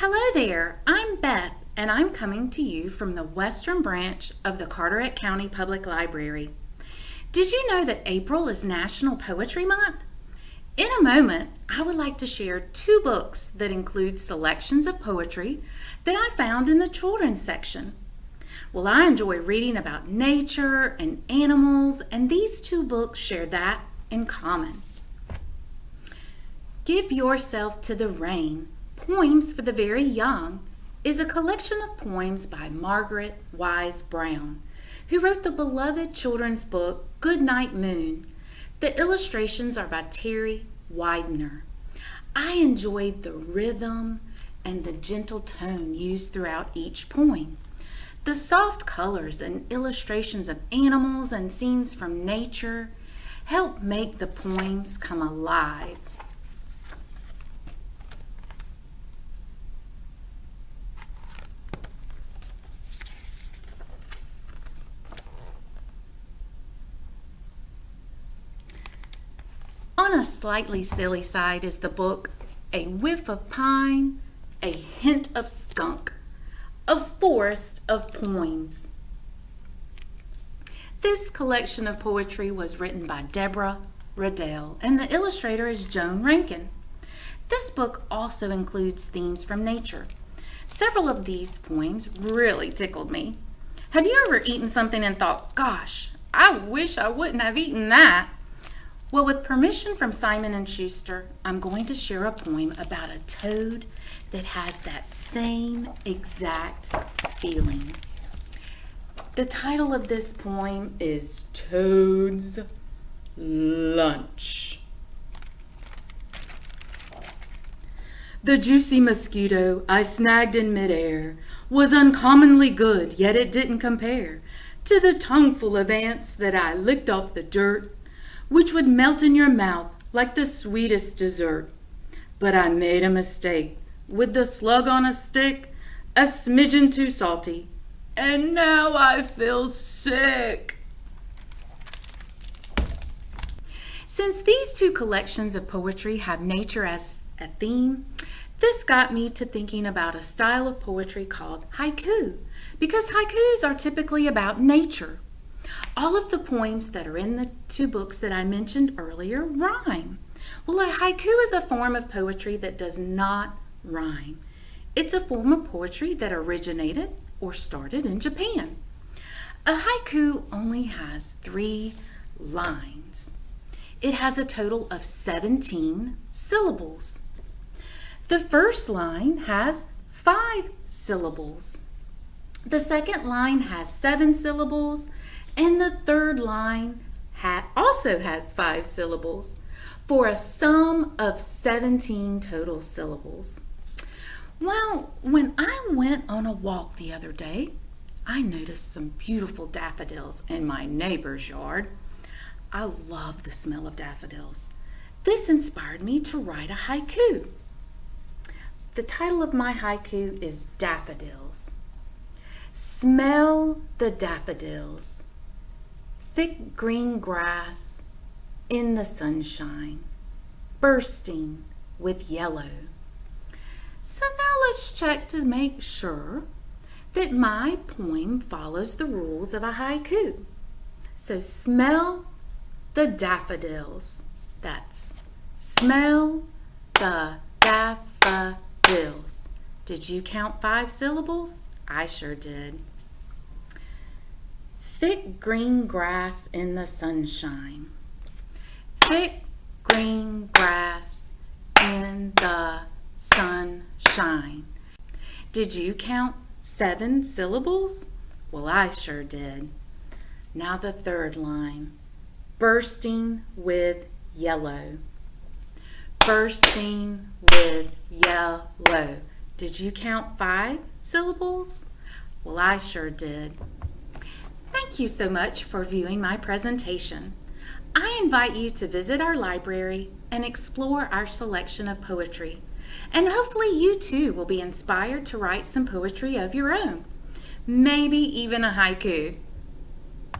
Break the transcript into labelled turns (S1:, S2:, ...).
S1: Hello there, I'm Beth, and I'm coming to you from the Western Branch of the Carteret County Public Library. Did you know that April is National Poetry Month? In a moment, I would like to share two books that include selections of poetry that I found in the children's section. Well, I enjoy reading about nature and animals, and these two books share that in common. Give Yourself to the Rain, Poems for the Very Young, is a collection of poems by Margaret Wise Brown, who wrote the beloved children's book Goodnight Moon. The illustrations are by Terry Widener. I enjoyed the rhythm and the gentle tone used throughout each poem. The soft colors and illustrations of animals and scenes from nature help make the poems come alive. On a slightly silly side is the book A Whiff of Pine, A Hint of Skunk, A Forest of Poems. This collection of poetry was written by Deborah Riddell, and the illustrator is Joan Rankin. This book also includes themes from nature. Several of these poems really tickled me. Have you ever eaten something and thought, gosh, I wish I wouldn't have eaten that? Well, with permission from Simon & Schuster, I'm going to share a poem about a toad that has that same exact feeling. The title of this poem is Toad's Lunch. The juicy mosquito I snagged in midair was uncommonly good, yet it didn't compare to the tongueful of ants that I licked off the dirt, which would melt in your mouth like the sweetest dessert. But I made a mistake with the slug on a stick, a smidgen too salty, and now I feel sick. Since these two collections of poetry have nature as a theme, this got me to thinking about a style of poetry called haiku, because haikus are typically about nature. All of the poems that are in the two books that I mentioned earlier rhyme. Well, a haiku is a form of poetry that does not rhyme. It's a form of poetry that originated or started in Japan. A haiku only has 3 lines. It has a total of 17 syllables. The first line has 5 syllables. The second line has 7 syllables. And the third line also has 5 syllables for a sum of 17 total syllables. Well, when I went on a walk the other day, I noticed some beautiful daffodils in my neighbor's yard. I love the smell of daffodils. This inspired me to write a haiku. The title of my haiku is Daffodils. Smell the daffodils. Thick green grass in the sunshine, bursting with yellow. So now let's check to make sure that my poem follows the rules of a haiku. So smell the daffodils. That's smell the daffodils. Did you count 5 syllables? I sure did. Thick green grass in the sunshine. Thick green grass in the sunshine. Did you count 7 syllables? Well, I sure did. Now the third line. Bursting with yellow. Bursting with yellow. Did you count 5 syllables? Well, I sure did. Thank you so much for viewing my presentation. I invite you to visit our library and explore our selection of poetry. And hopefully you too will be inspired to write some poetry of your own. Maybe even a haiku.